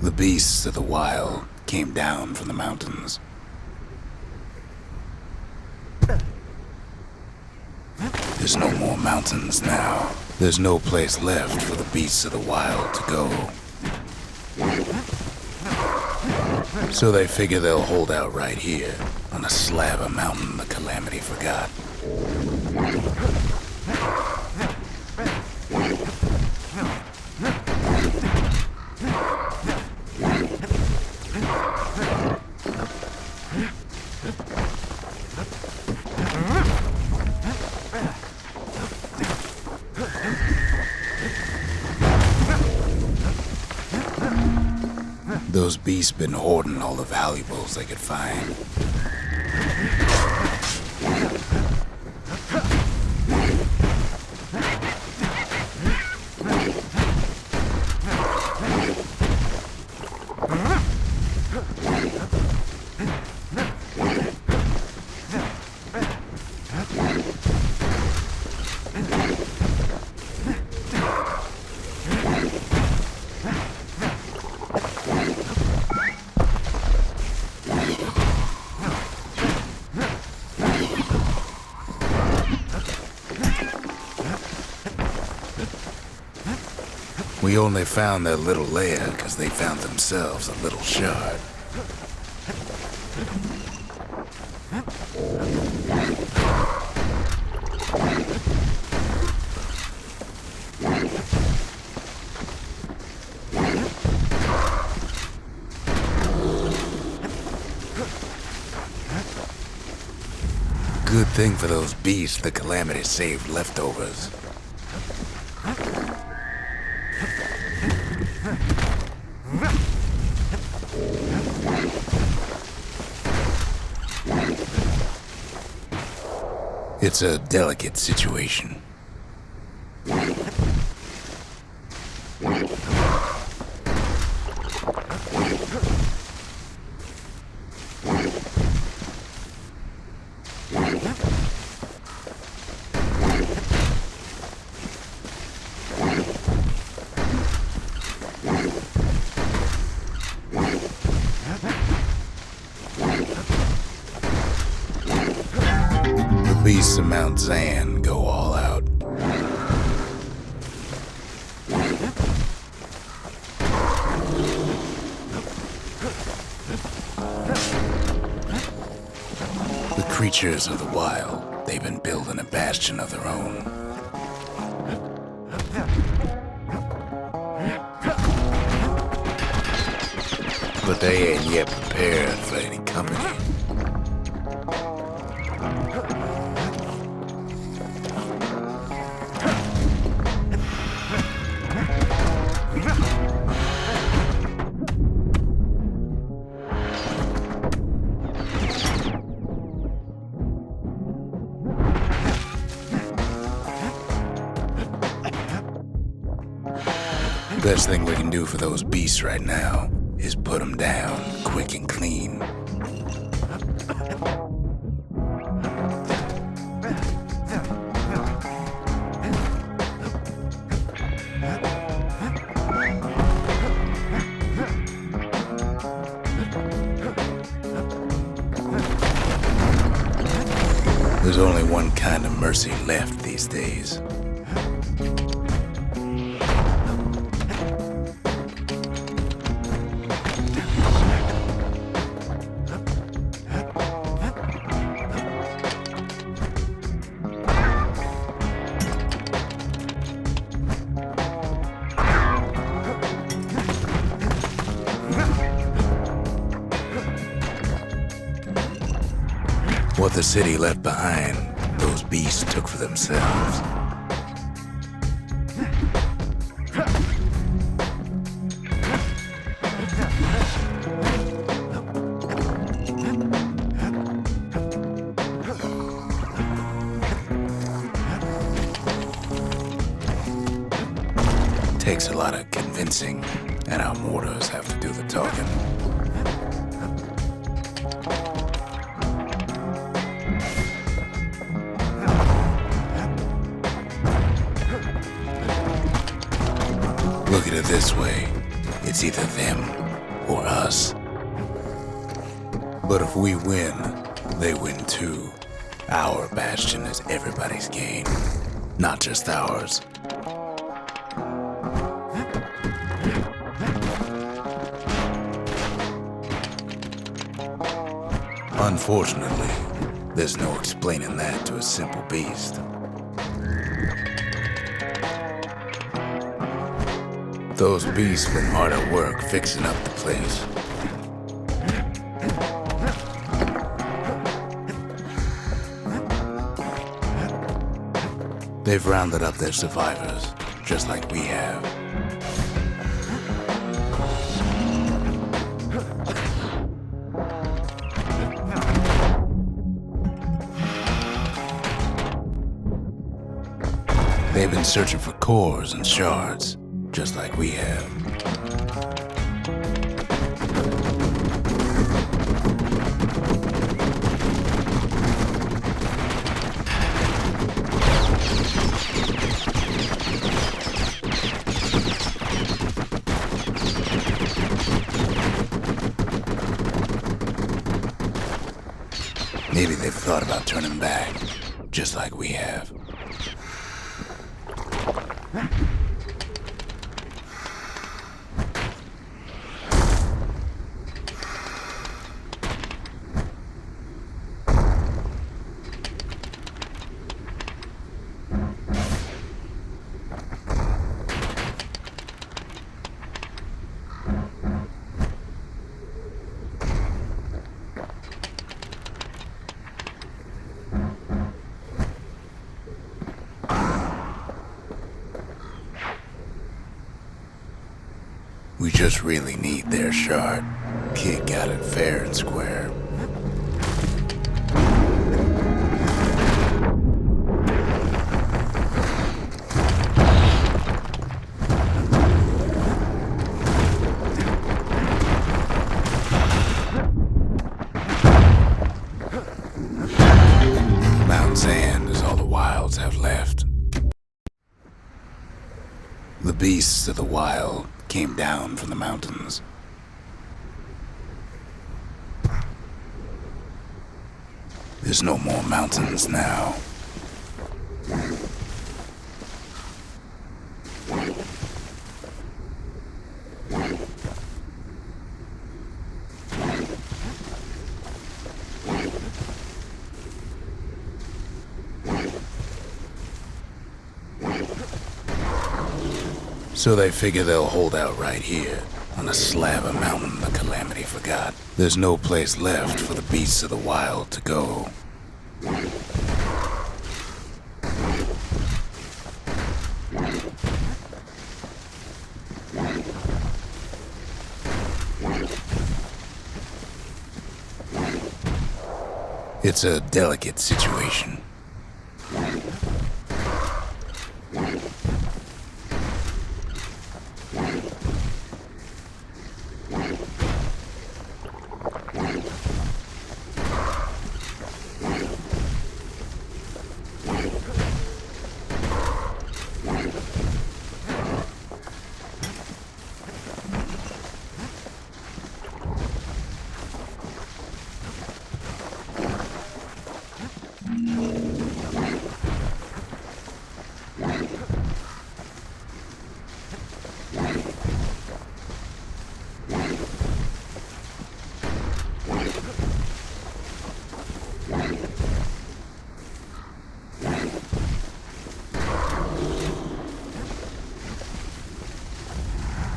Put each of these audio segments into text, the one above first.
The beasts of the wild came down from the mountains. There's no more mountains now. There's no place left for the beasts of the wild to go. So they figure they'll hold out right here, on a slab of mountain the Calamity forgot. Those beasts been hoarding all the valuables they could find. We only found their little lair because they found themselves a little shard. Good thing for those beasts the Calamity saved leftovers. It's a delicate situation. The beasts of Mount Zan go all out. The creatures of the wild, they've been building a bastion of their own. But they ain't yet prepared for any company. Best thing we can do for those beasts right now is put them down quick and clean. There's only one kind of mercy left these days. What the city left behind, those beasts took for themselves. Takes a lot of convincing, and our mortars have to do the talking. Look at it this way, it's either them or us. But if we win, they win too. Our Bastion is everybody's game, not just ours. Unfortunately, there's no explaining that to a simple beast. Those beasts been hard at work fixing up the place. They've rounded up their survivors, just like we have. They've been searching for cores and shards, just like we have. Maybe they've thought about turning back, just like we have. We just really need their shard. Kid got it fair and square. Mount Sand is all the wilds have left. The beasts of the wild came down from the mountains. There's no more mountains now. So they figure they'll hold out right here, on a slab of mountain the Calamity forgot. There's no place left for the beasts of the wild to go. It's a delicate situation.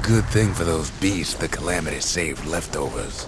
Good thing for those beasts the Calamity saved leftovers.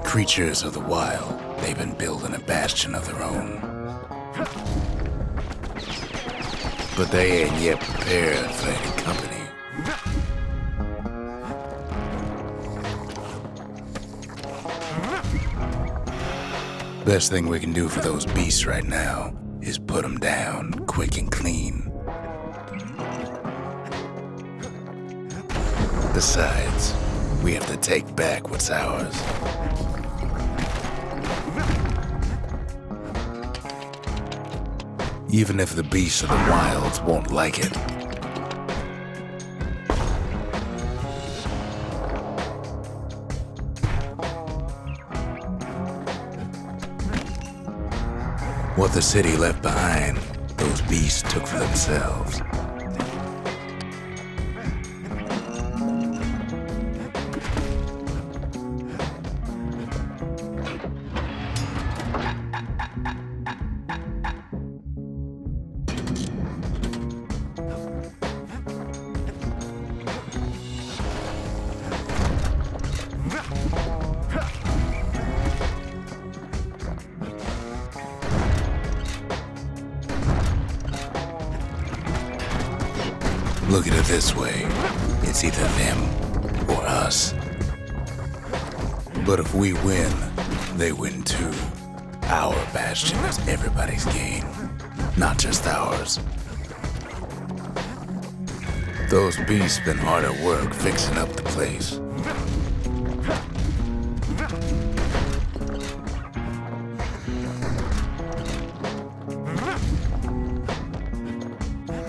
Creatures of the wild, they've been building a bastion of their own. but they ain't yet prepared for any company. Best thing we can do for those beasts right now is put them down quick and clean. Besides, we have to take back what's ours. Even if the beasts of the wilds won't like it. What the city left behind, those beasts took for themselves. Look at it this way, it's either them or us. But if we win, they win too. Our Bastion is everybody's gain, not just ours. Those beasts been hard at work fixing up the place.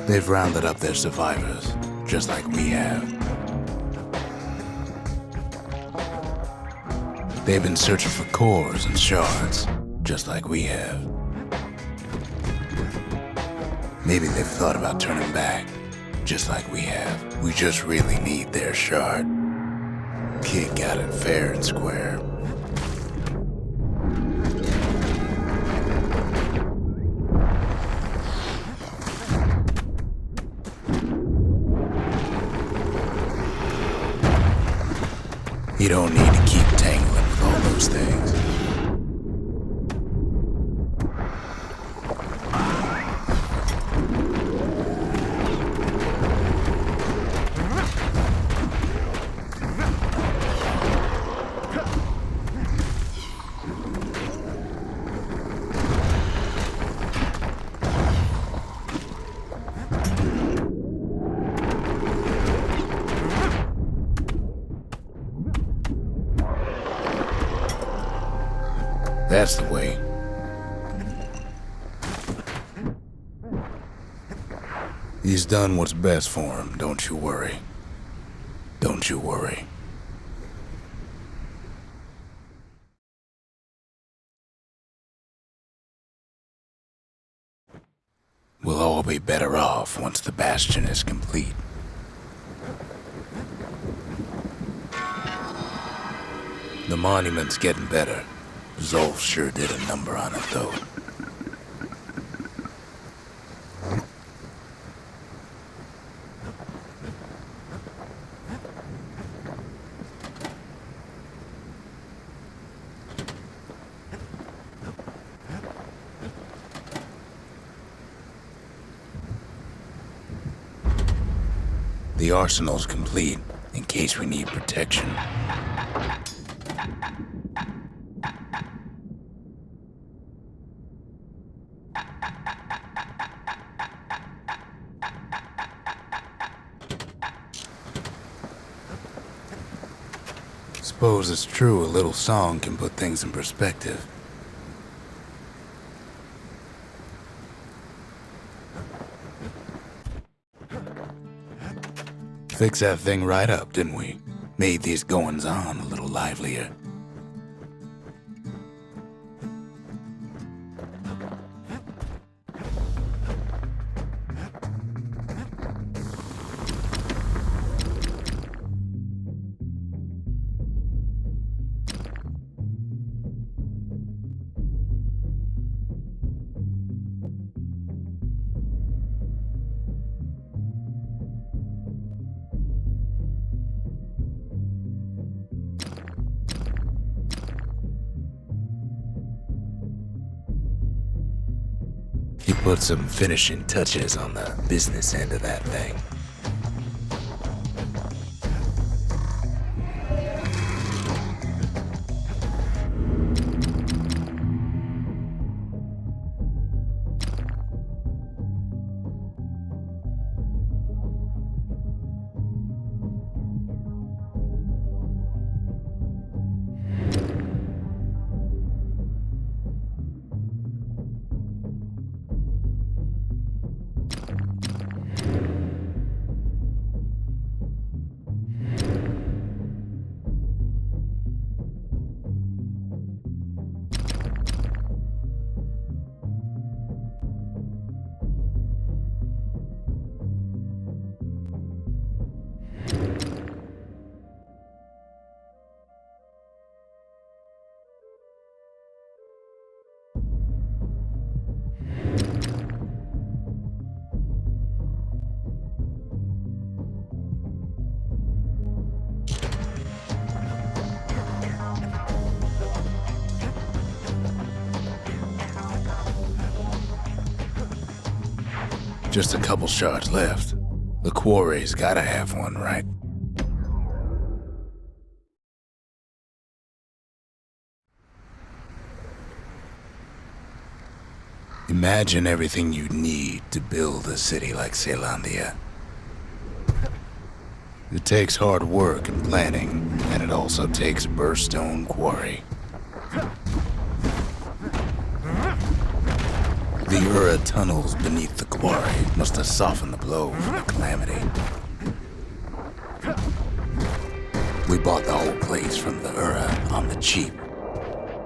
They've rounded up their survivors, just like we have. They've been searching for cores and shards, just like we have. Maybe they've thought about turning back, just like we have. We just really need their shard. Kid got it fair and square. You don't need to keep tangling with all those things. That's the way. He's done what's best for him, don't you worry. Don't you worry. We'll all be better off once the Bastion is complete. The monument's getting better. Zolf sure did a number on it, though. The arsenal's complete, in case we need protection. Suppose it's true a little song can put things in perspective. Fixed that thing right up, didn't we? Made these goings-on a little livelier. He put some finishing touches on the business end of that thing. Just a couple shards left. The quarry's gotta have one, right? Imagine everything you'd need to build a city like Caelondia. It takes hard work and planning, and it also takes a burst stone quarry. The Ura tunnels beneath the quarry must have softened the blow from the calamity. We bought the whole place from the Ura on the cheap.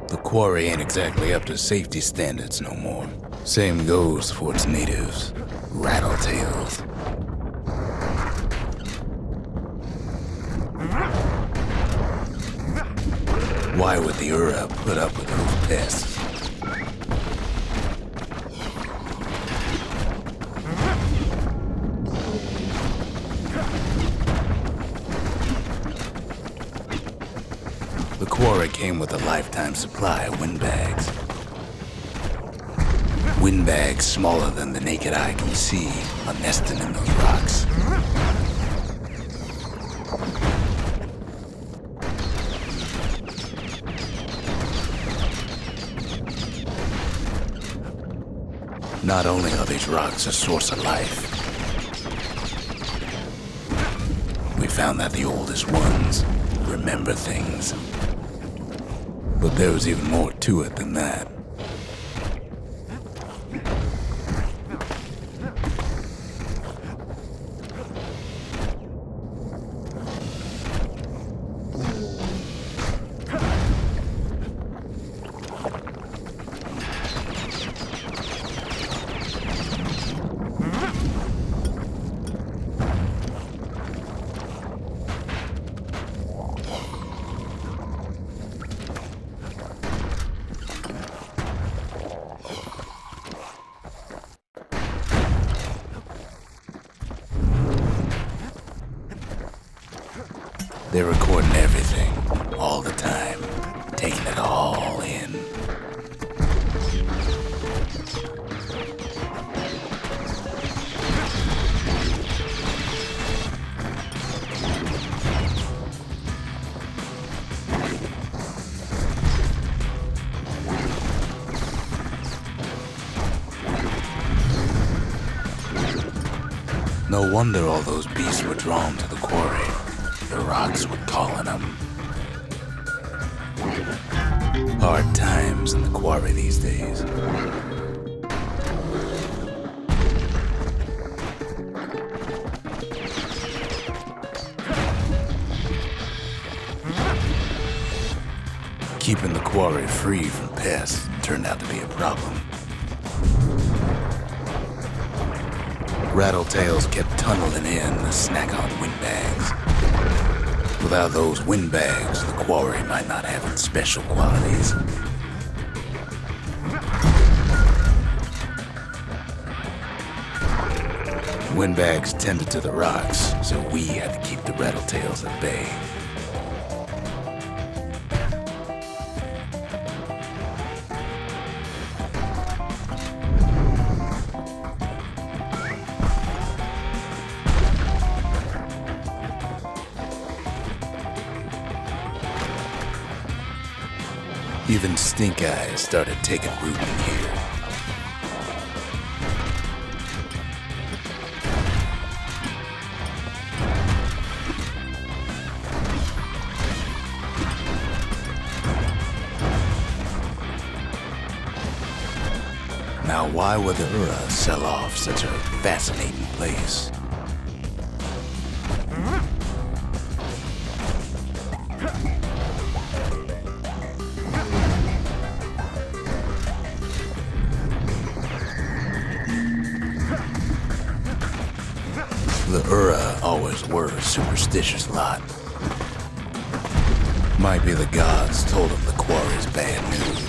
The quarry ain't exactly up to safety standards no more. Same goes for its natives, Rattletails. Why would the Ura put up with those pests? The quarry came with a lifetime supply of windbags. Windbags smaller than the naked eye can see are nesting in those rocks. Not only are these rocks a source of life, we found that the oldest ones remember things. But there was even more to it than that. They're recording everything, all the time, taking it all in. No wonder all those beasts were drawn to the quarry. The rocks were calling them. Hard times in the quarry these days. Keeping the quarry free from pests turned out to be a problem. Rattletails kept tunneling in to snack on windbags. Without those windbags, the quarry might not have its special qualities. Windbags tended to the rocks, so we had to keep the Rattletails at bay. Even stink eyes started taking root in here. Now, why would the Ura sell off such a fascinating place? The Ura always were a superstitious lot. Might be the gods told them the quarry's bad news.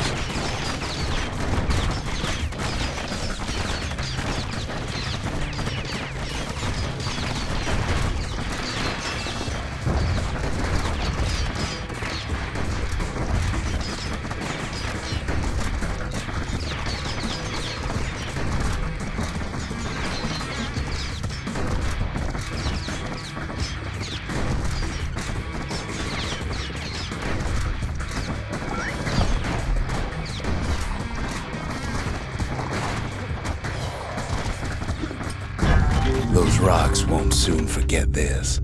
Those rocks won't soon forget this.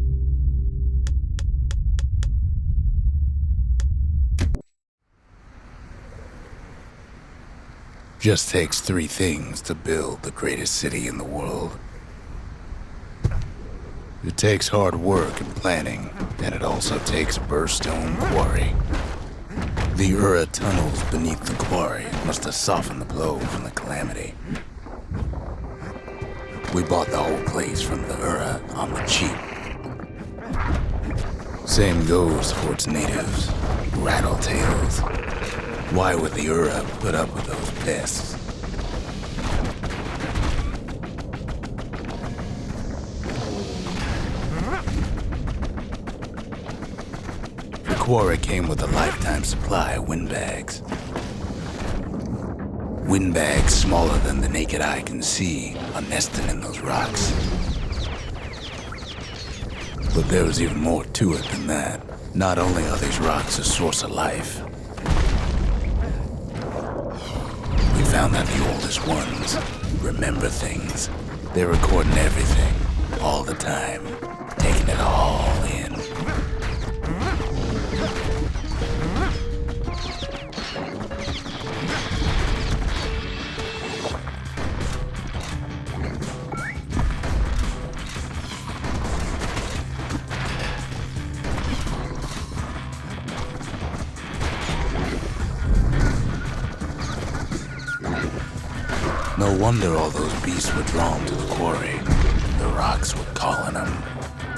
Just takes 3 things to build the greatest city in the world. It takes hard work and planning, and it also takes Burstone Quarry. The Ura tunnels beneath the quarry must have softened the blow from the calamity. We bought the whole place from the Ura on the cheap. Same goes for its natives, Rattletails. Why would the Ura put up with those pests? The quarry came with a lifetime supply of windbags. Windbags smaller than the naked eye can see are nesting in those rocks. But there was even more to it than that. Not only are these rocks a source of life, we found that the oldest ones remember things. They're recording everything, all the time, taking it all in. No wonder all those beasts were drawn to the quarry. The rocks were calling them.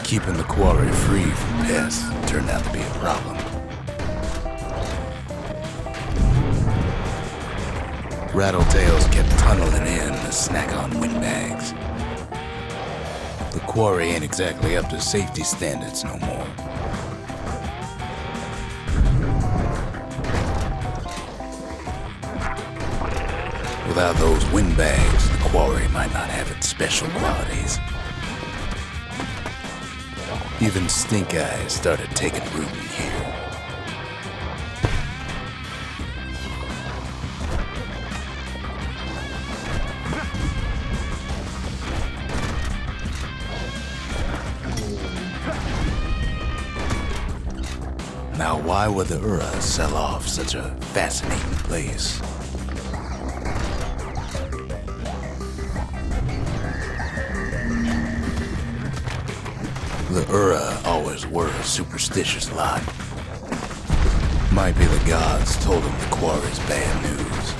Keeping the quarry free from pests turned out to be a problem. Rattletails kept tunneling in to snack on windbags. The quarry ain't exactly up to safety standards no more. Without those windbags, the quarry might not have its special qualities. Even stink eyes started taking root in here. Now, why would the Ura sell off such a fascinating place? The Ura always were a superstitious lot. Might be the gods told them the quarry's bad news.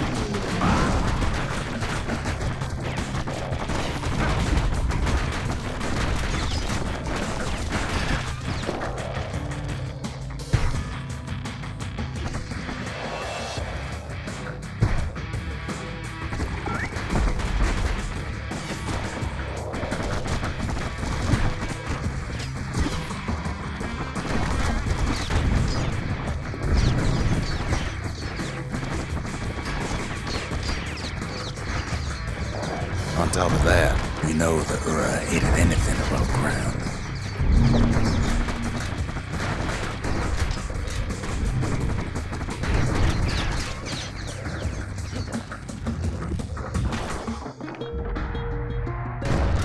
On top of that, we know the Ura hated anything above ground.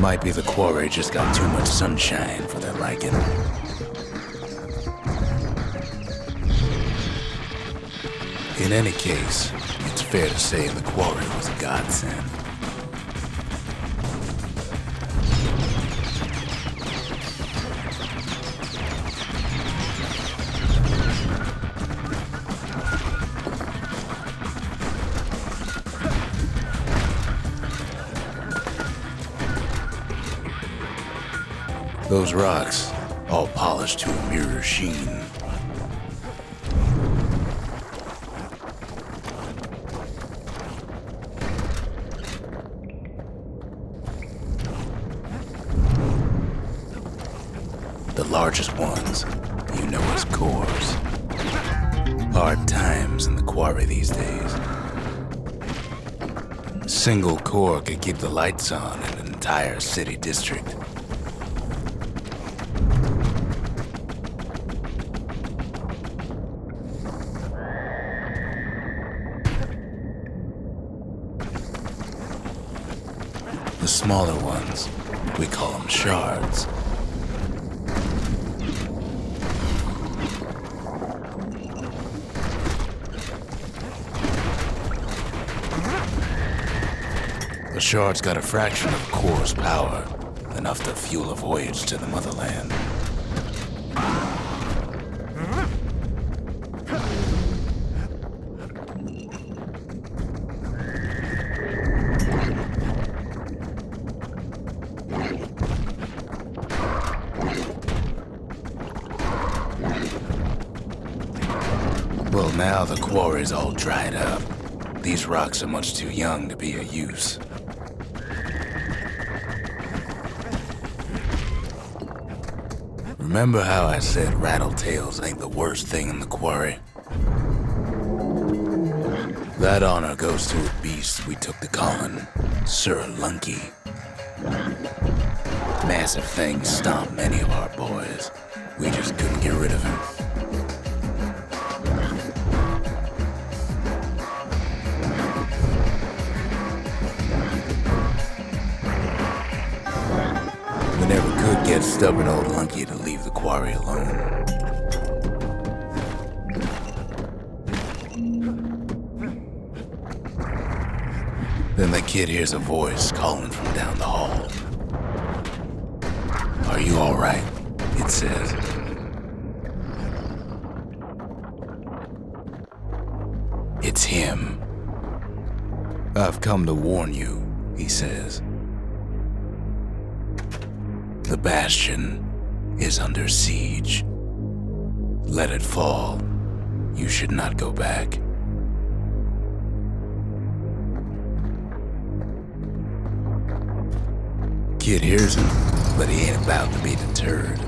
Might be the quarry just got too much sunshine for their liking. In any case, it's fair to say the quarry was a godsend. Those rocks, all polished to a mirror sheen. The largest ones, you know as cores. Hard times in the quarry these days. A single core could keep the lights on in an entire city district. The smaller ones, we call them shards. The shards got a fraction of Core's power, enough to fuel a voyage to the motherland. Well, now the quarry's all dried up. These rocks are much too young to be of use. Remember how I said rattletails ain't the worst thing in the quarry? That honor goes to a beast we took to calling Sir Lunky. Massive thing stomped many of our boys. We just couldn't get rid of him. We never could get stubborn old Lunky to leave the quarry alone. Then the kid hears a voice calling from down the hall. "Are you all right?" it says. It's him. "I've come to warn you," he says. "The Bastion is under siege. Let it fall. You should not go back." Kid hears him, but he ain't about to be deterred.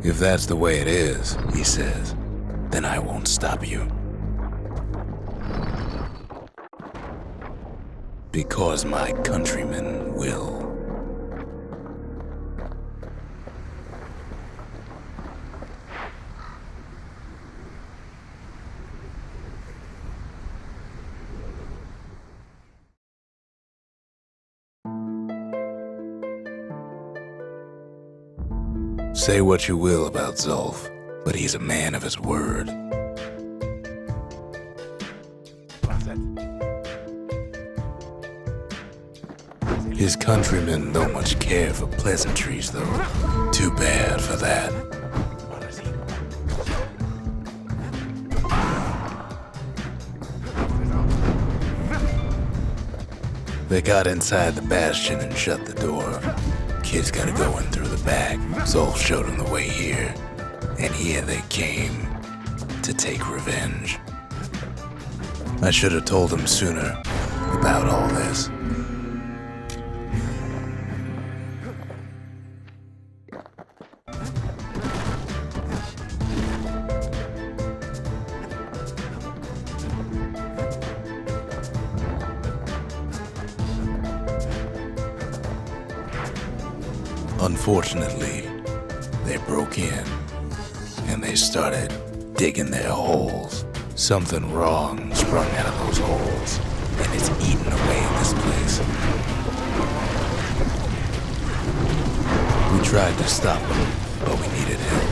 "If that's the way it is," he says, "then I won't stop you. Because my countrymen will." Say what you will about Zulf, but he's a man of his word. His countrymen don't much care for pleasantries, though. Too bad for that. They got inside the Bastion and shut the door. Kid's gotta go in through the back. Zulf showed him the way here, and here they came to take revenge. I should have told him sooner about all this. Unfortunately, they broke in, and they started digging their holes. Something wrong sprung out of those holes. and it's eating away at this place. We tried to stop him, but we needed help.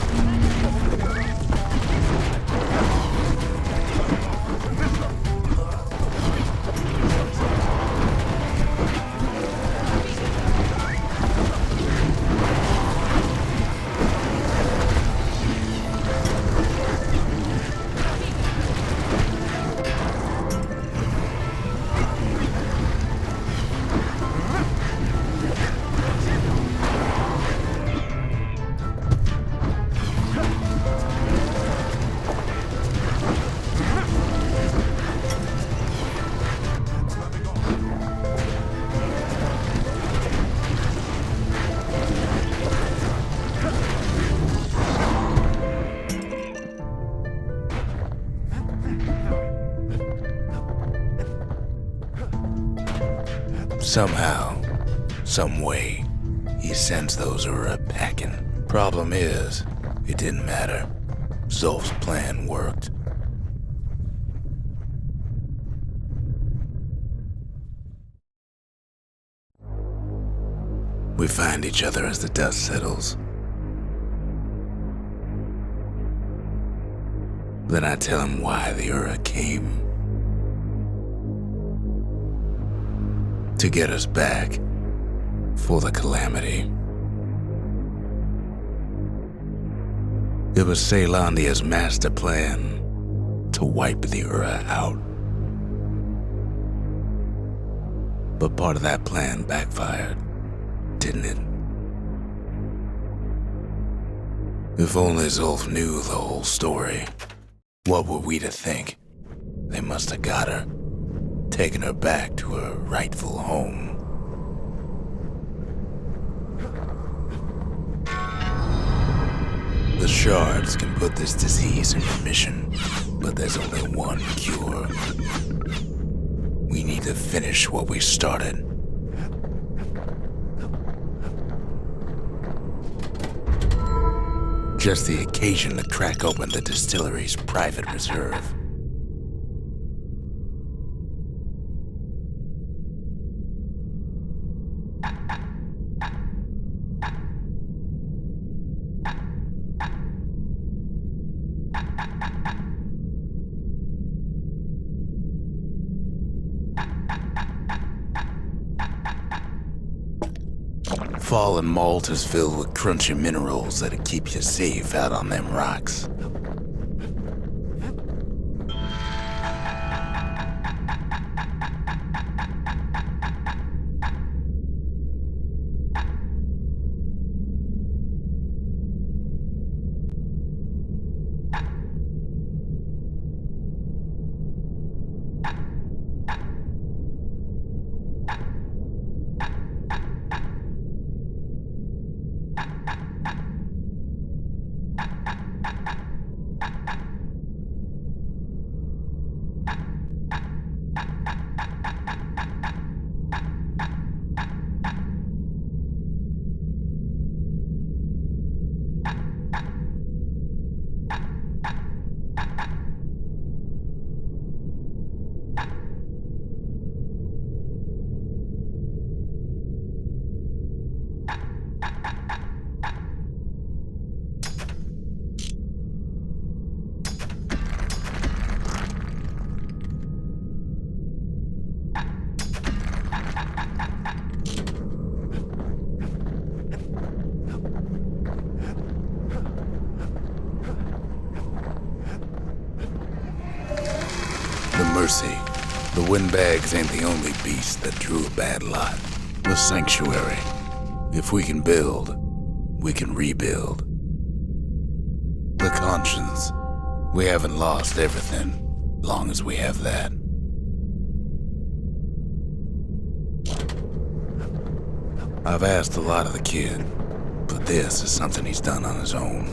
Somehow, some way, he sends those Ura packing. Problem is, it didn't matter. Zolf's plan worked. We find each other as the dust settles. Then I tell him why the Ura came. To get us back for the calamity. It was Caelondia's master plan to wipe the Ura out. But part of that plan backfired, didn't it? If only Zolf knew the whole story, what were we to think? They must have got her. Taking her back to her rightful home. The shards can put this disease in remission, but there's only one cure. We need to finish what we started. Just the occasion to crack open the distillery's private reserve. Fallen malt is filled with crunchy minerals that'll keep you safe out on them rocks. Mercy, the windbags ain't the only beast that drew a bad lot. The sanctuary. If we can build, we can rebuild. The conscience. We haven't lost everything, long as we have that. I've asked a lot of the kid, but this is something he's done on his own.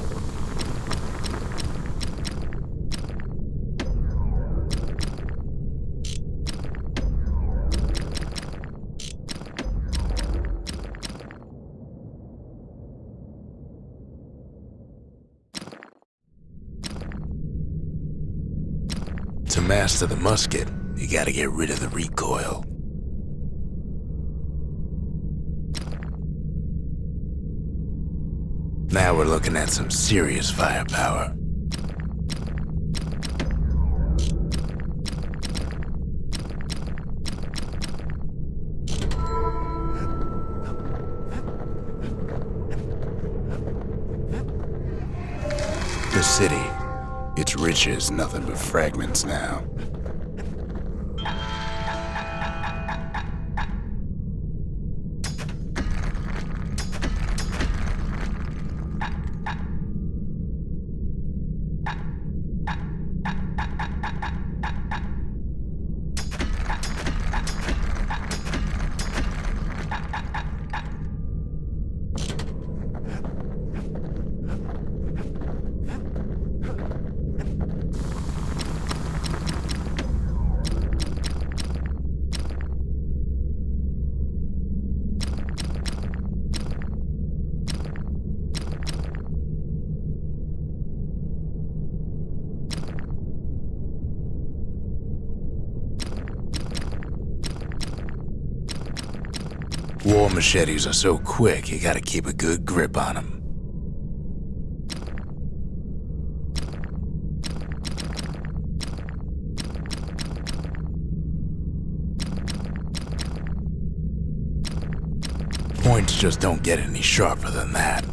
To master the musket, you gotta get rid of the recoil. Now we're looking at some serious firepower. The city, its riches nothing but fragments now. War machetes are so quick, you gotta keep a good grip on them. Points just don't get any sharper than that.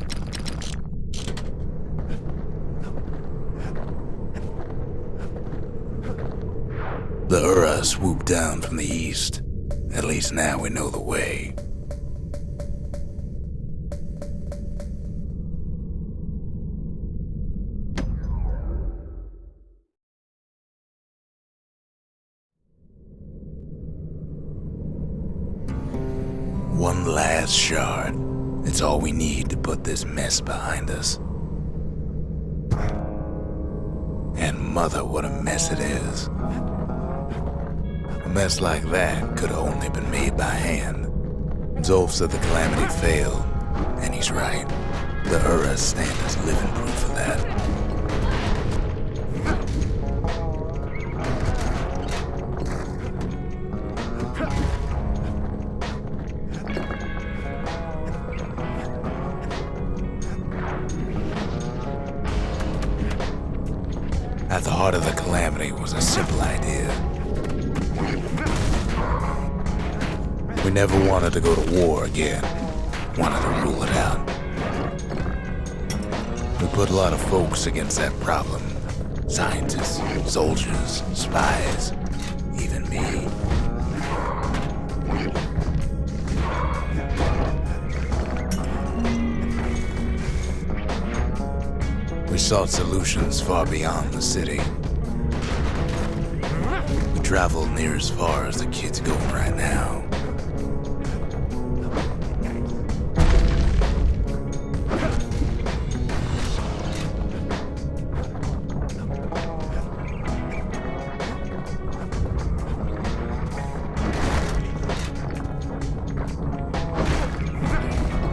The Ura swooped down from the east. At least now we know the way. One last shard. It's all we need to put this mess behind us. And mother, what a mess it is. A mess like that could have only been made by hand. Zolf said the calamity failed, and he's right. The Uras stand as living proof of that. At the heart of the calamity was a simple idea. We never wanted to go to war again. Wanted to rule it out. We put a lot of folks against that problem. Scientists, soldiers, spies, even me. We sought solutions far beyond the city. We traveled near as far as the kid's going right now.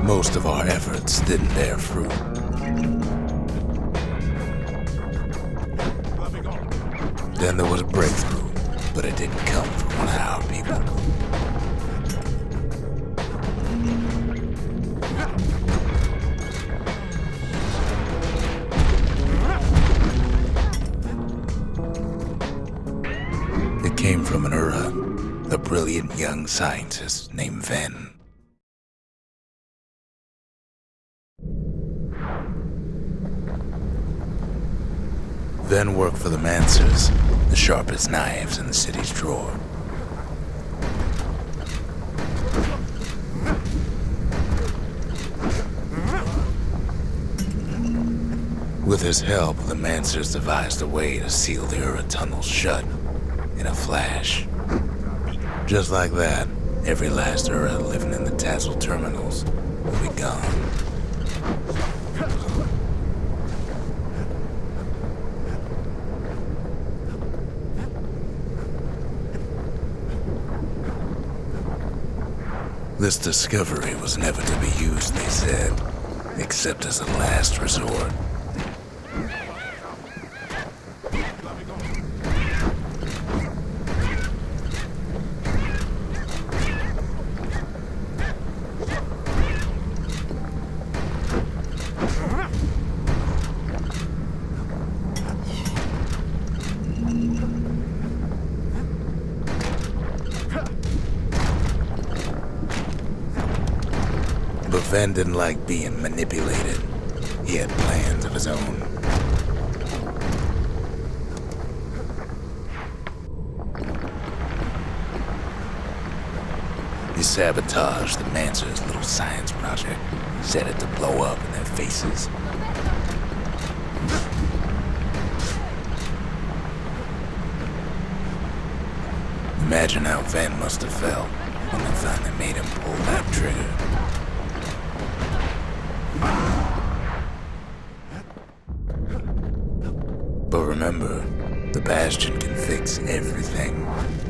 Most of our efforts didn't bear fruit. Then there was a breakthrough, but it didn't come from one of our people. It came from an Ura, a brilliant young scientist named Ven. Ven worked for the Mancers, the sharpest knives in the city's drawer. With his help, the Mancers devised a way to seal the Ura tunnels shut in a flash. Just like that, every last Ura living in the Tassel terminals will be gone. This discovery was never to be used, they said, except as a last resort. Ven didn't like being manipulated. He had plans of his own. He sabotaged the Mancer's little science project, set it to blow up in their faces. Imagine how Ven must have felt when they finally made him pull that trigger. But remember, the Bastion can fix everything.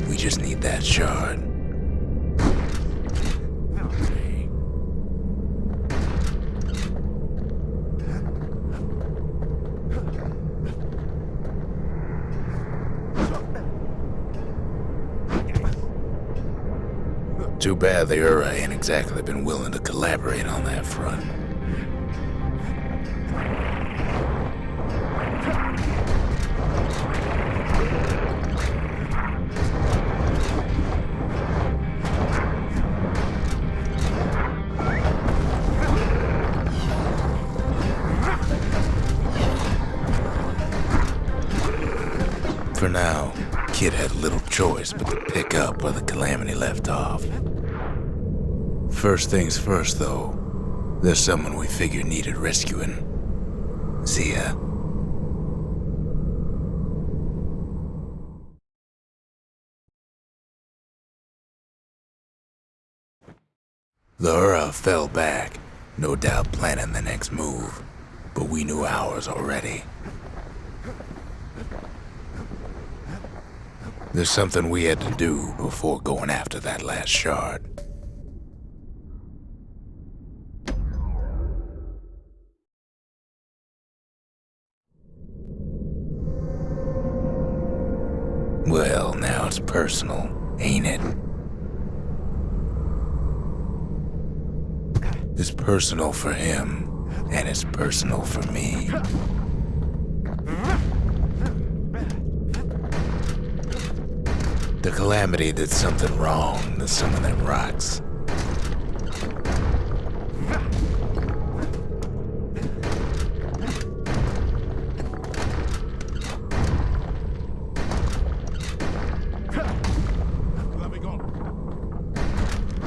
We just need that shard. Too bad the Ura ain't exactly been willing to collaborate on that front. For now, Kid had little choice but to pick up where the Calamity left off. First things first, though, there's someone we figured needed rescuing. Zia. The Ura fell back, no doubt planning the next move, but we knew ours already. There's something we had to do before going after that last shard. Well, now it's personal, ain't it? It's personal for him, and it's personal for me. The Calamity did something wrong to some of them rocks.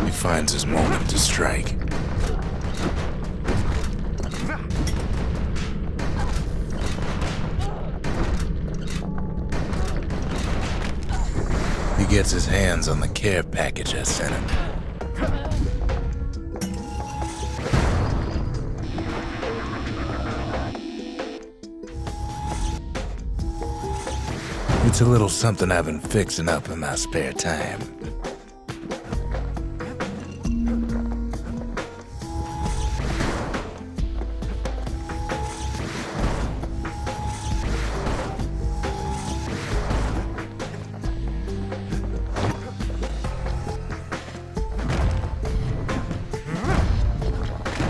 He finds his moment to strike. He gets his hands on the care package I sent him. It's a little something I've been fixing up in my spare time.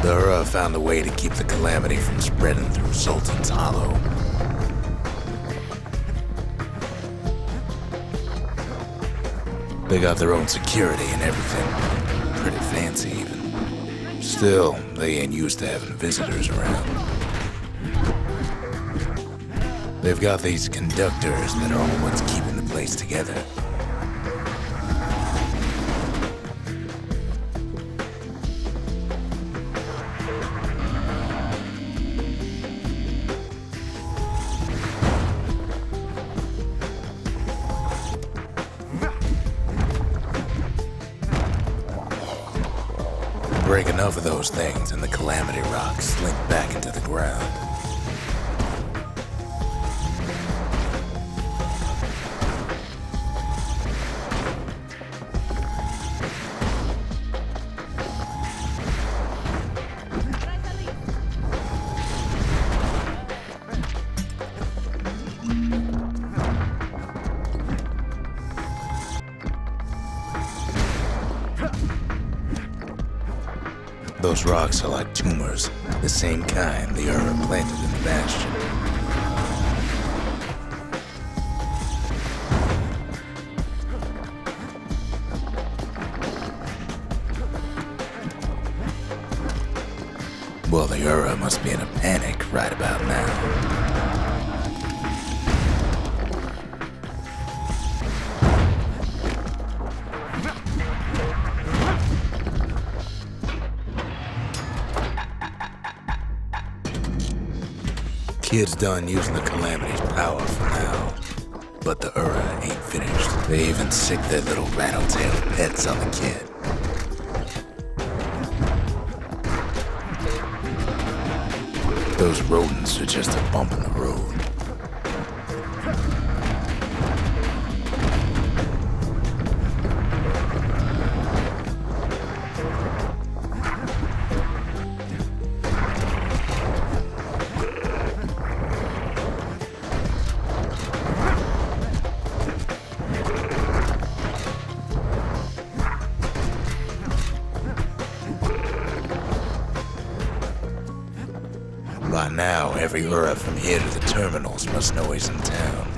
The Ura found a way to keep the Calamity from spreading through Sultan's Hollow. They got their own security and everything. Pretty fancy, even. Still, they ain't used to having visitors around. They've got these conductors that are all what's keeping the place together. Break enough of those things and the Calamity rocks slink back into the ground. Those rocks are like tumors, the same kind the Ura planted in the Bastion. Well, the Ura must be in a panic right about now. Kid's done using the Calamity's power for now. But the Ura ain't finished. They even sick their little rattle-tailed pets on the kid. Those rodents are just a bump in the road. By now, every Ura from here to the terminals must know he's in town.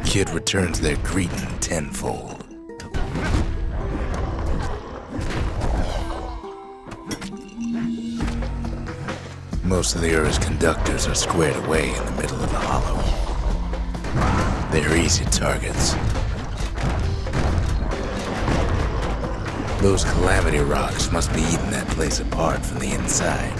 Kid returns their greeting tenfold. Most of the Ura's conductors are squared away in the middle of the hollow. They're easy targets. Those Calamity rocks must be eating that place apart from the inside.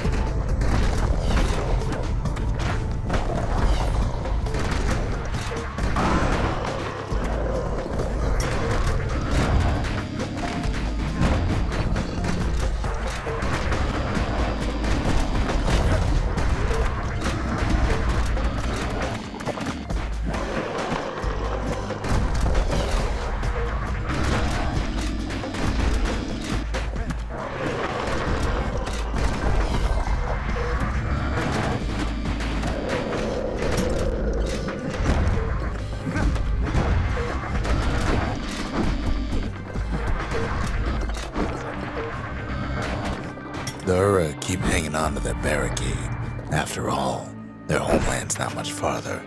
The Ura keep hanging on to their barricade. After all, their homeland's not much farther.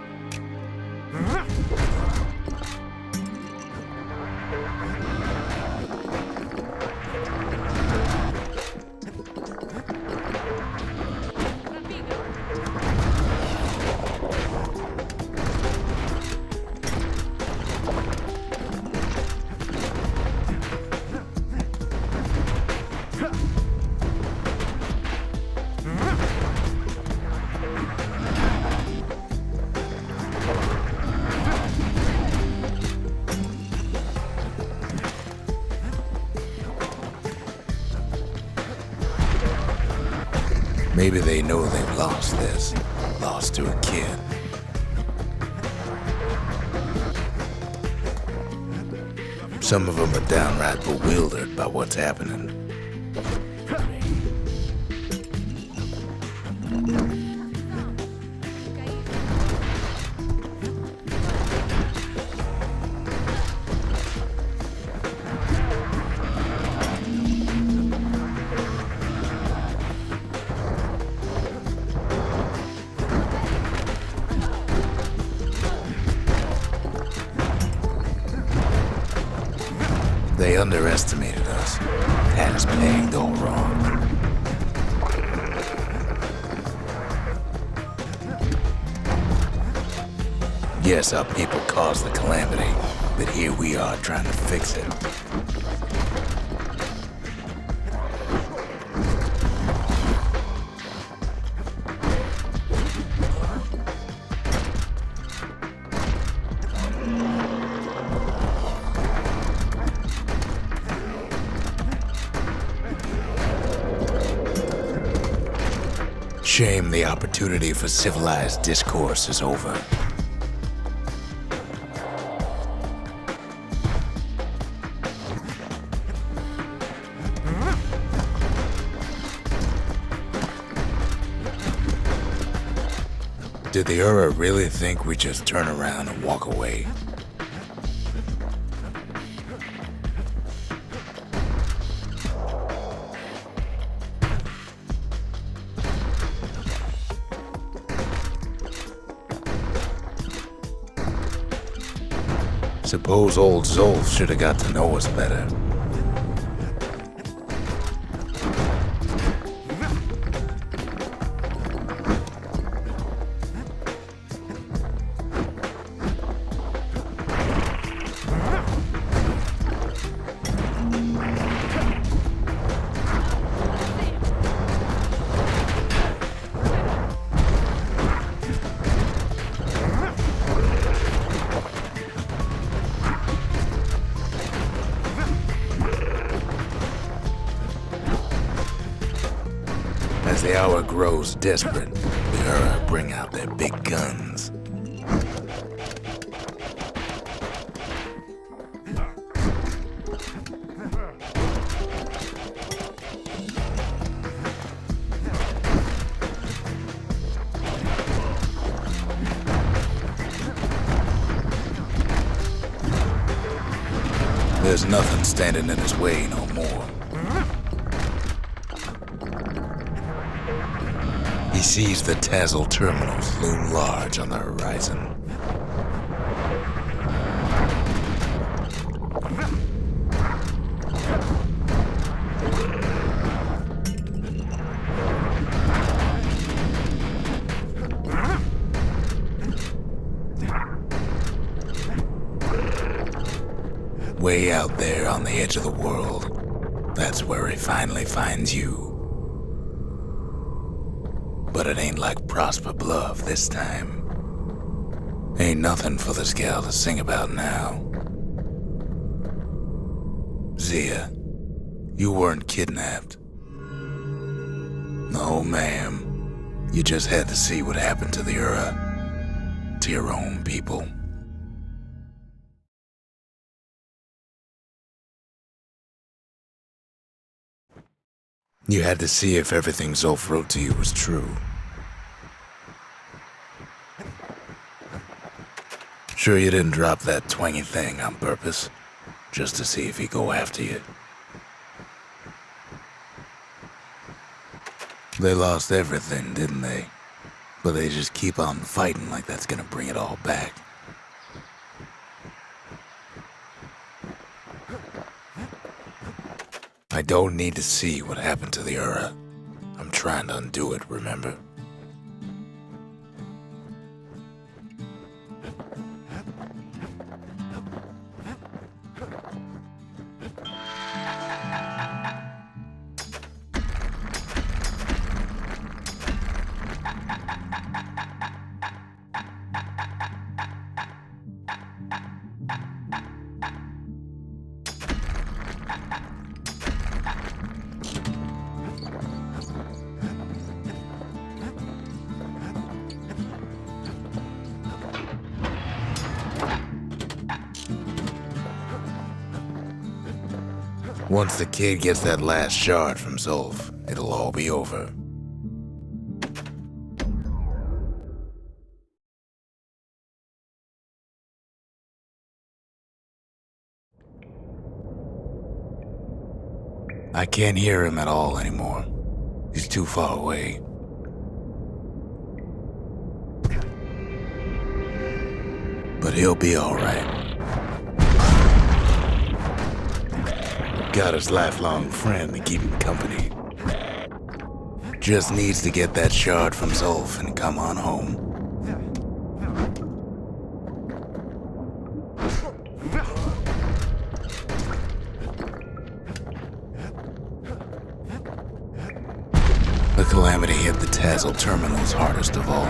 Maybe they know they've lost this. Lost to a kid. Some of them are downright bewildered by what's happening. They underestimated us. Had us pegged all wrong. Yes, our people caused the calamity, but here we are trying to fix it. Shame the opportunity for civilized discourse is over. Did the Ura really think we just turn around and walk away? Suppose old Zolf should have got to know us better. hour grows desperate, the Ura bring out their big guns. There's nothing standing in his way no more. He sees the Tassel terminals loom large on the horizon. Way out there on the edge of the world, that's where he finally finds you. But it ain't like Prosper Bluff this time. Ain't nothing for this gal to sing about now. Zia, you weren't kidnapped. No, ma'am. You just had to see what happened to the Ura, to your own people. You had to see if everything Zolf wrote to you was true. Sure you didn't drop that twangy thing on purpose, just to see if he'd go after you? They lost everything, didn't they? But they just keep on fighting like that's gonna bring it all back. I don't need to see what happened to the Ura. I'm trying to undo it, remember? Once the kid gets that last shard from Zolf, it'll all be over. I can't hear him at all anymore. He's too far away. But he'll be all right. Got his lifelong friend to keep him company. Just needs to get that shard from Zolf and come on home. The calamity hit the Tassel terminals hardest of all.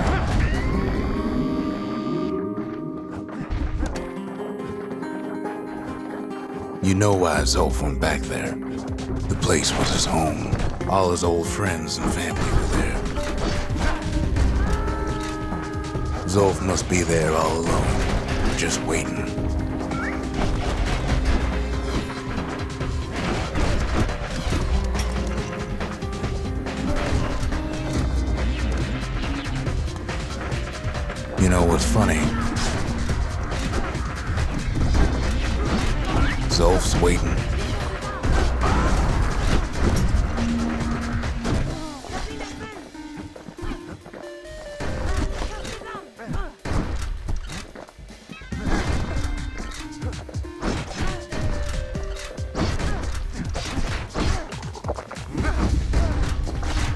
You know why Zolf went back there. The place was his home. All his old friends and family were there. Zolf must be there all alone, just waiting. You know what's funny? Zolf's waiting.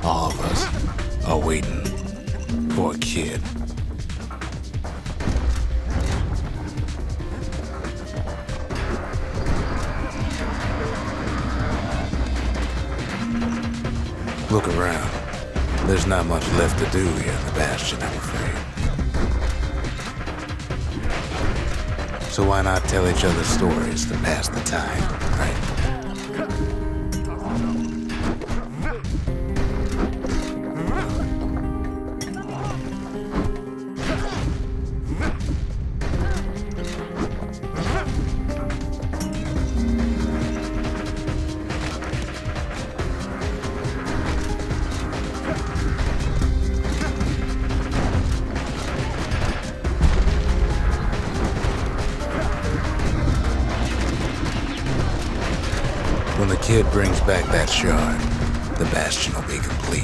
All of us are waiting for a kid. Look around. There's not much left to do here in the Bastion, I'm afraid. So why not tell each other stories to pass the time, right? When the kid brings back that shard, the Bastion will be complete.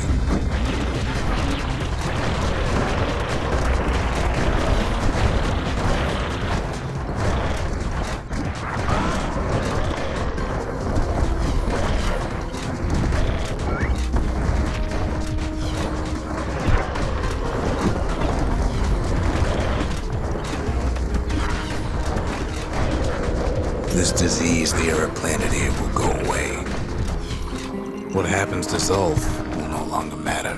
This disease the Earth planet here will go away. What happens to Zolf will no longer matter.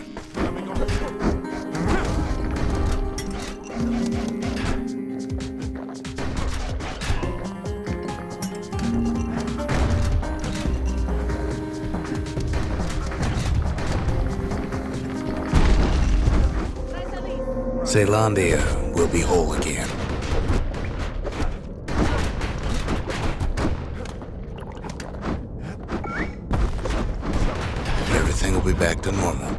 Zealandia will be whole again. Everything will be back to normal.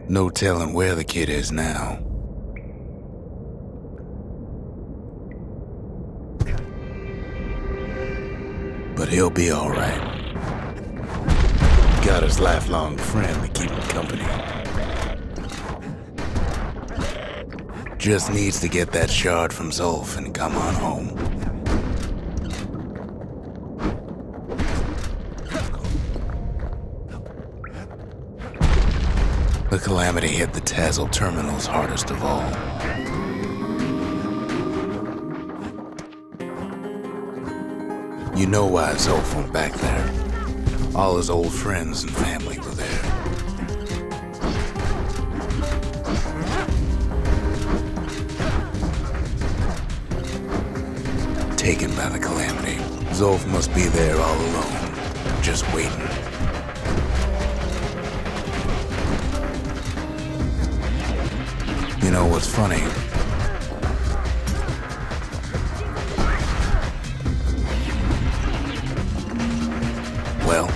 No telling where the kid is now. But he'll be all right. Got his lifelong friend to keep him company. Just needs to get that shard from Zolf and come on home. The calamity hit the Tazzle terminals hardest of all. You know why Zolf went back there. All his old friends and family were there. Taken by the calamity, Zolf must be there all alone, just waiting. You know what's funny? Well,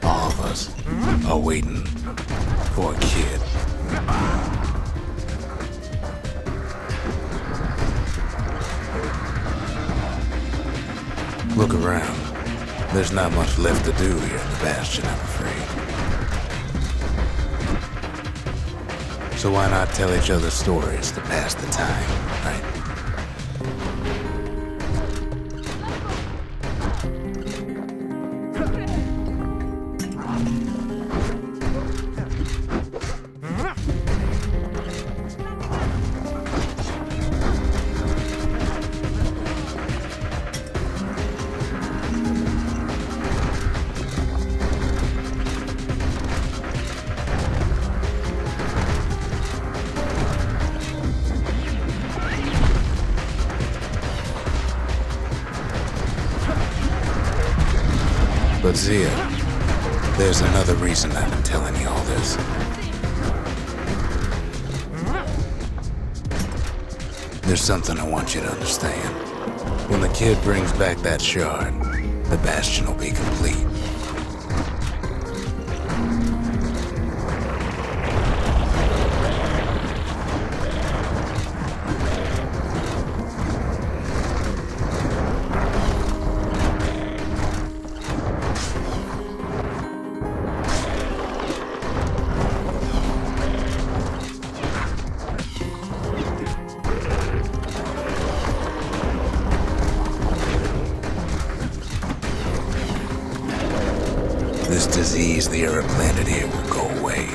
all of us are waiting for a kid. Look around. There's not much left to do here in the Bastion, I'm afraid. So why not tell each other stories to pass the time, right? But Zia, there's another reason I've been telling you all this. There's something I want you to understand. When the kid brings back that shard, the Bastion will be complete. This disease the Earth planet here will go away.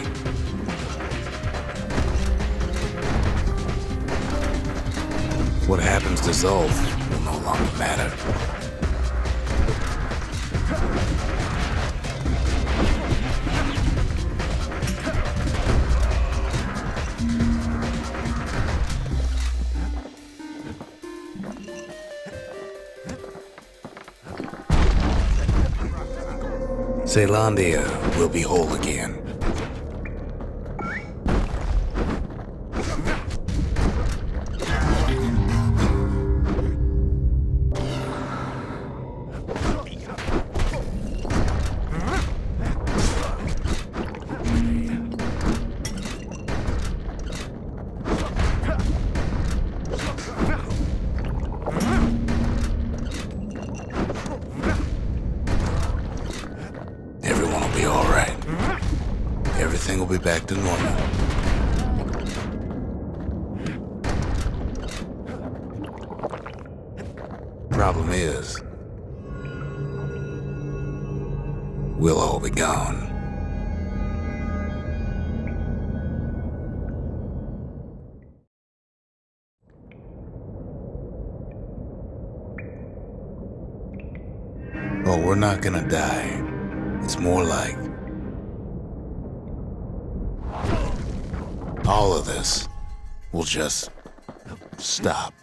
What happens to Zolf will no longer matter. Zealandia will be whole again. Everything will be back to normal. Problem is, we'll all be gone. Oh, we're not gonna die. It's more like all of this will just stop.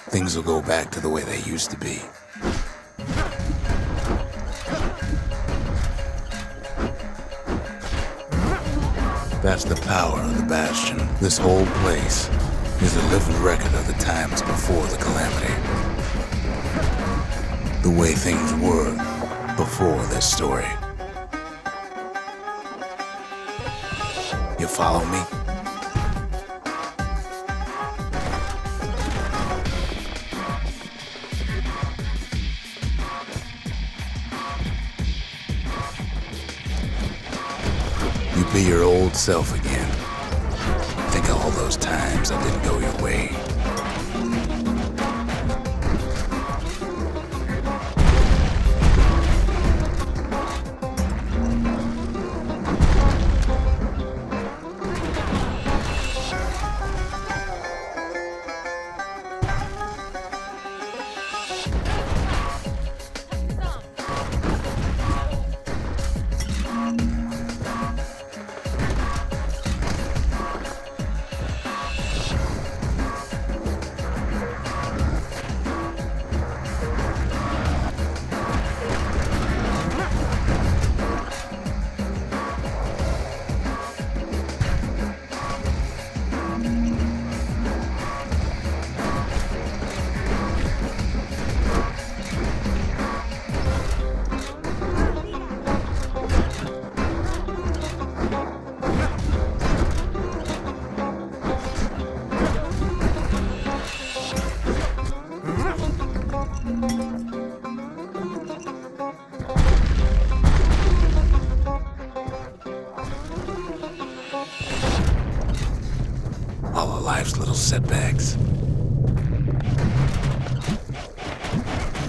Things will go back to the way they used to be. That's the power of the Bastion. This whole place is a living record of the times before the calamity. The way things were before this story. You follow me? You be your old self again. Think of all those times that didn't go your way. All of life's little setbacks.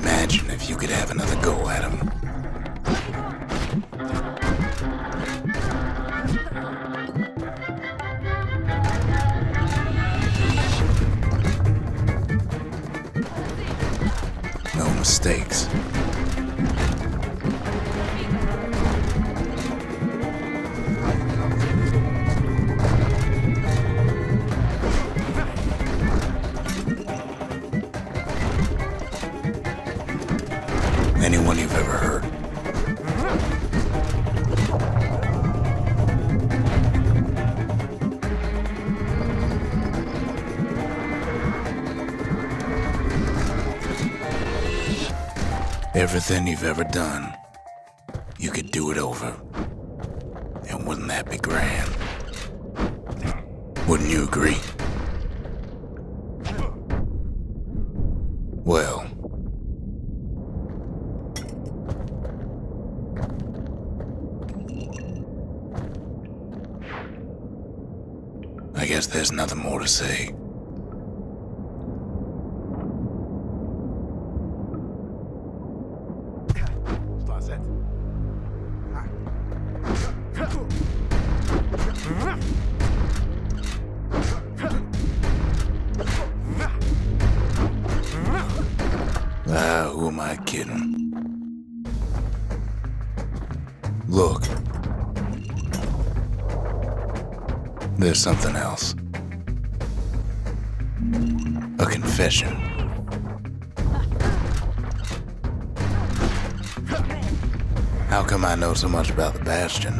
Imagine if you could have another go at them. No mistakes. Anyone you've ever heard. Everything you've ever done, you could do it over. And wouldn't that be grand? Wouldn't you agree? Well, I guess there's nothing more to say. Look. There's something else. A confession. How come I know so much about the Bastion?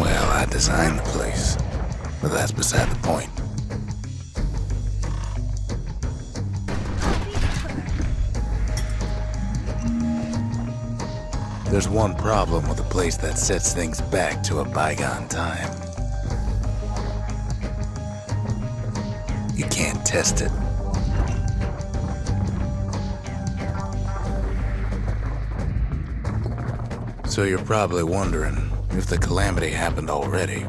Well, I designed the place, but that's beside the point. There's one problem with a place that sets things back to a bygone time. You can't test it. So you're probably wondering if the calamity happened already.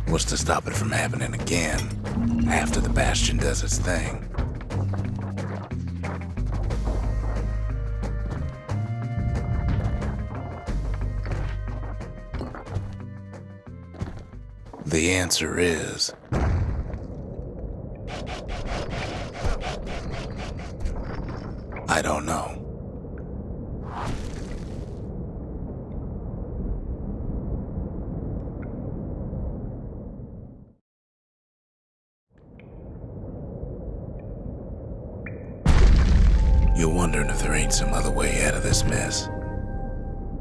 What's to stop it from happening again after the Bastion does its thing? The answer is... I don't know. You're wondering if there ain't some other way out of this mess.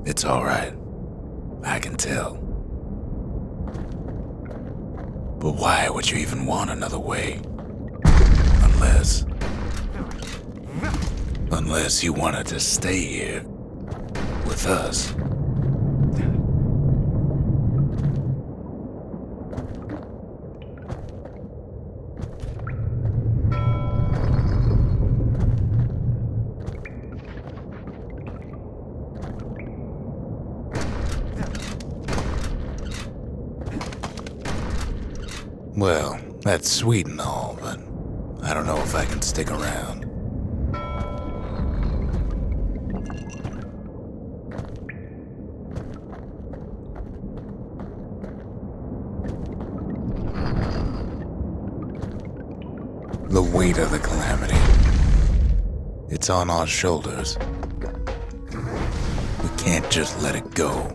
It's all right. I can tell. But why would you even want another way? Unless you wanted to stay here with us. Well, that's sweet and all, but I don't know if I can stick around. The weight of the calamity. It's on our shoulders. We can't just let it go.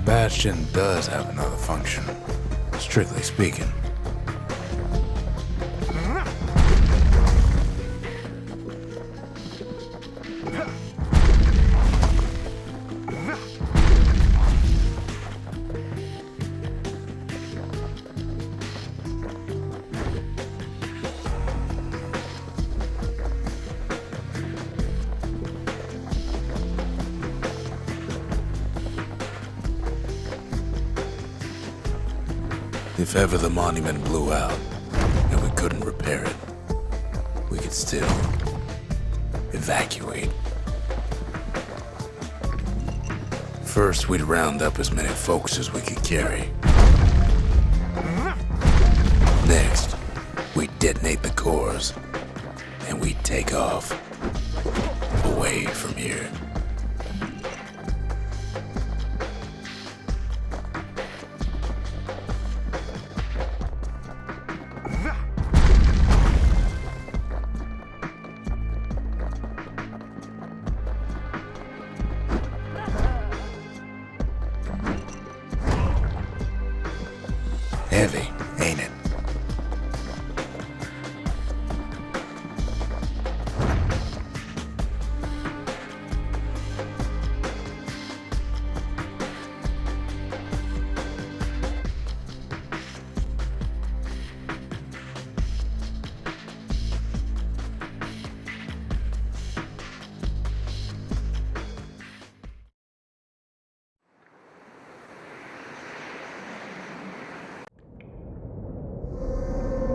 Bastion does have another function, strictly speaking. If ever the monument blew out and we couldn't repair it, we could still evacuate. First, we'd round up as many folks as we could carry. Next, we'd detonate the cores, and we'd take off away from here. Heavy, ain't it?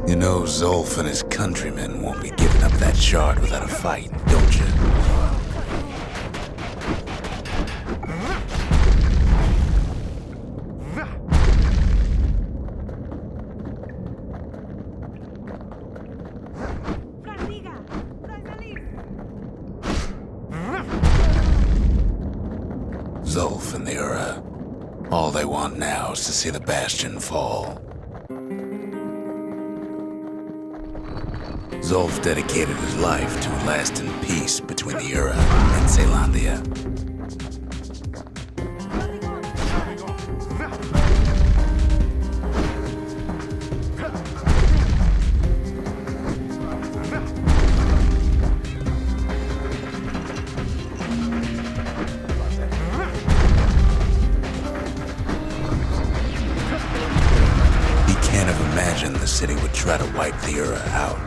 You know Zolf and his countrymen won't be giving up that shard without a fight, don't you? Zolf and the Ura. All they want now is to see the Bastion fall. Zolf dedicated his life to a lasting peace between the Ura and Zealandia. He can't have imagined the city would try to wipe the Ura out.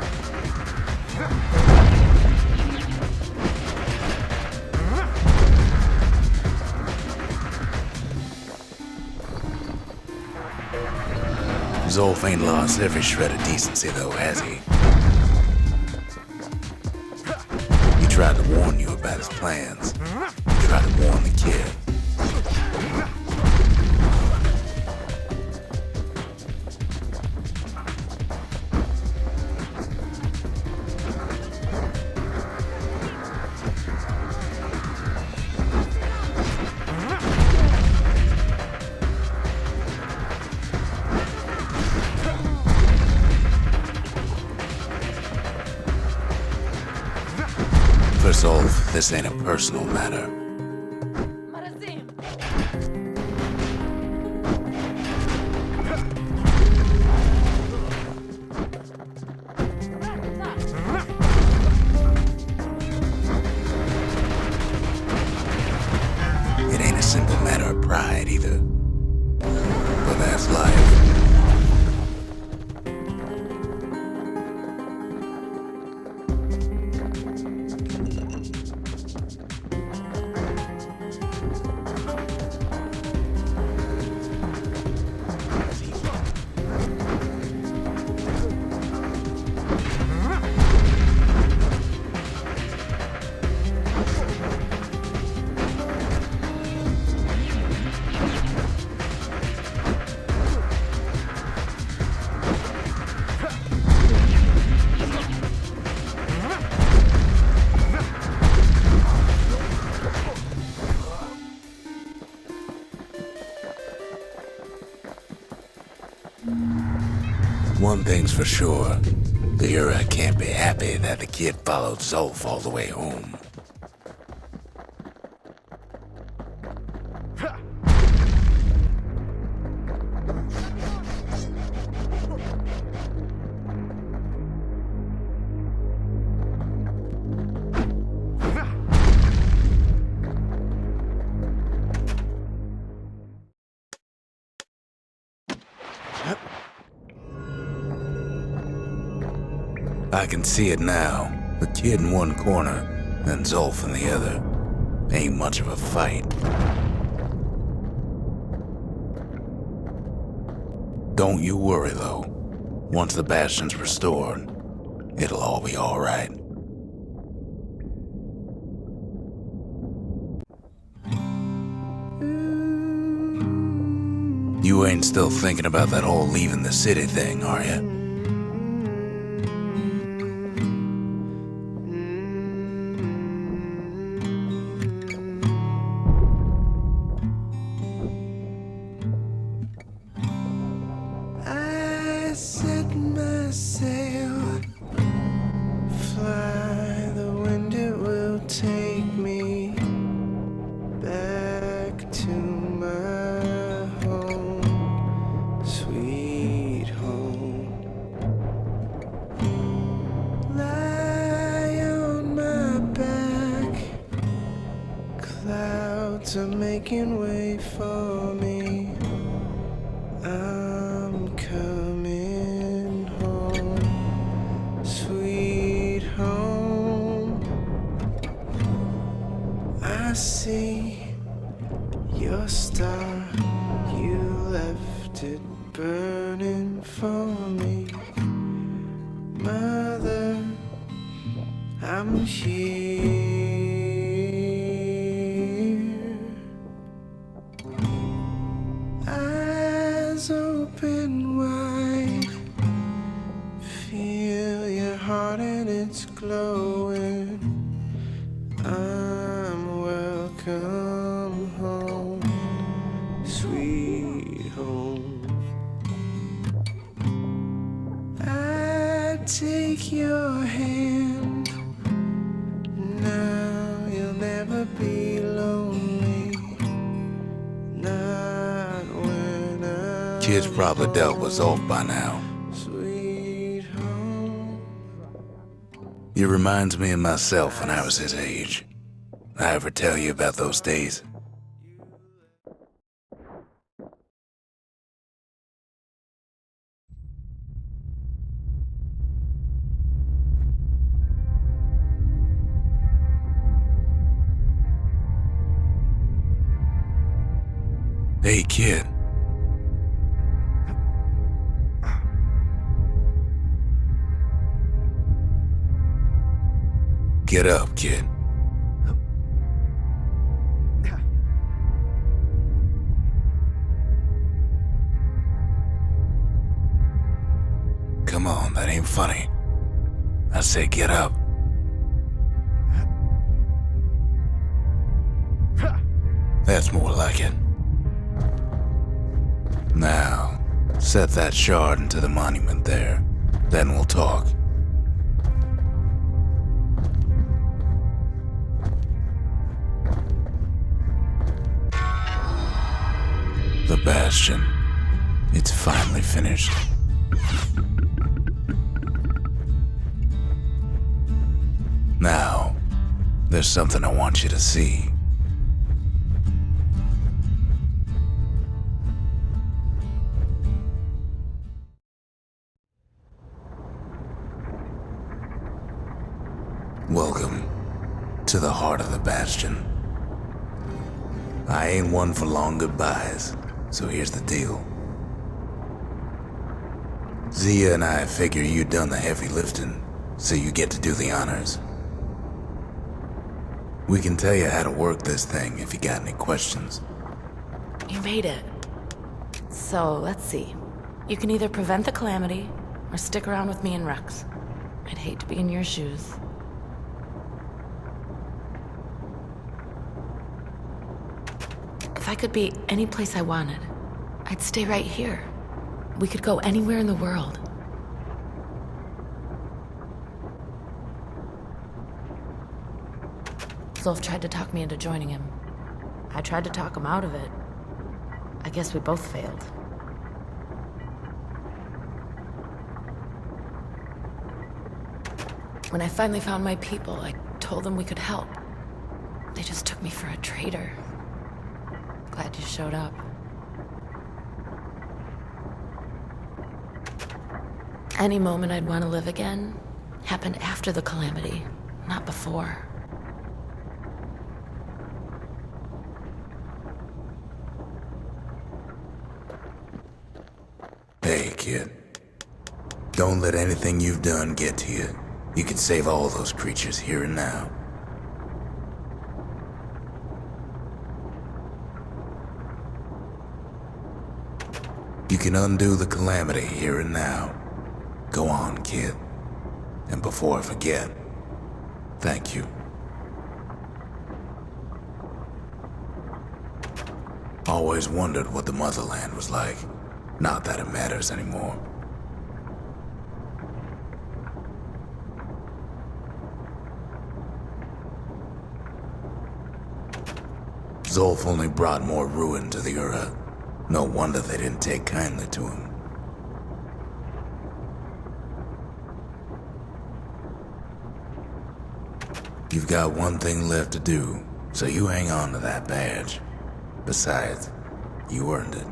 Zolf ain't lost every shred of decency though, has he? He tried to warn you about his plans. He tried to warn the kid. For Zolf, this ain't a personal matter. It ain't a simple matter of pride either. But that's life. One thing's for sure, the Ura can't be happy that the kid followed Zolf all the way home. I can see it now. The kid in one corner, and Zolf in the other. Ain't much of a fight. Don't you worry, though. Once the Bastion's restored, it'll all be alright. You ain't still thinking about that whole leaving the city thing, are ya? Are making way for me. I'm coming home, sweet home. I see your star, you left it burning for me. Mother, I'm here. Eyes open wide, feel your heart and it's glowing. I'm welcome home, sweet home. I take your hand, now you'll never be lonely. Not when I'm Kid's probably dealt with Zolf by now. sweet home. It reminds me of myself when I was his age. I ever tell you about those days? Hey, kid. Get up, kid. Come on, that ain't funny. I said get up. That's more like it. Now, set that shard into the monument there. Then we'll talk. The Bastion. It's finally finished. Now, there's something I want you to see. Welcome to the heart of the Bastion. I ain't one for long goodbyes, so here's the deal. Zia and I figure you done the heavy lifting, so you get to do the honors. We can tell you how to work this thing if you got any questions. You made it. So, let's see. You can either prevent the calamity, or stick around with me and Rex. I'd hate to be in your shoes. If I could be any place I wanted, I'd stay right here. We could go anywhere in the world. Zolf tried to talk me into joining him. I tried to talk him out of it. I guess we both failed. When I finally found my people, I told them we could help. They just took me for a traitor. Glad you showed up. Any moment I'd want to live again happened after the calamity, not before. Hey, kid. Don't let anything you've done get to you. You can save all those creatures here and now. You can undo the calamity here and now. Go on, kid. And before I forget, thank you. Always wondered what the motherland was like. Not that it matters anymore. Zolf only brought more ruin to the Ura. No wonder they didn't take kindly to him. You've got one thing left to do, so you hang on to that badge. Besides, you earned it.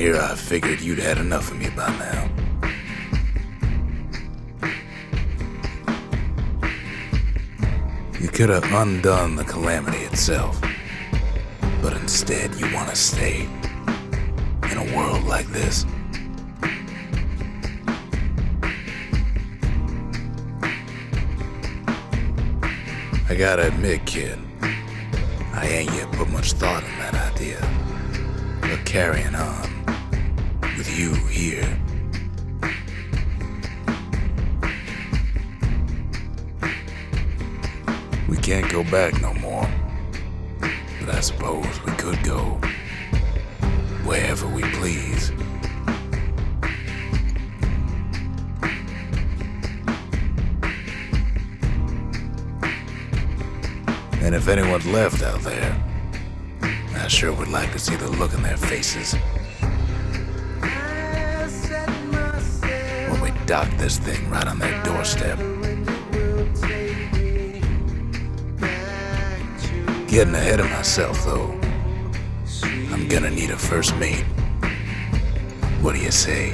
here, I figured you'd had enough of me by now. You could have undone the calamity itself, but instead you want to stay in a world like this. I gotta admit, kid, I ain't yet put much thought in that idea. But carrying on with you here, we can't go back no more. But I suppose we could go wherever we please. And if anyone's left out there, I sure would like to see the look in their faces when we dock this thing right on their doorstep. Getting ahead of myself, though. I'm gonna need a first mate. What do you say?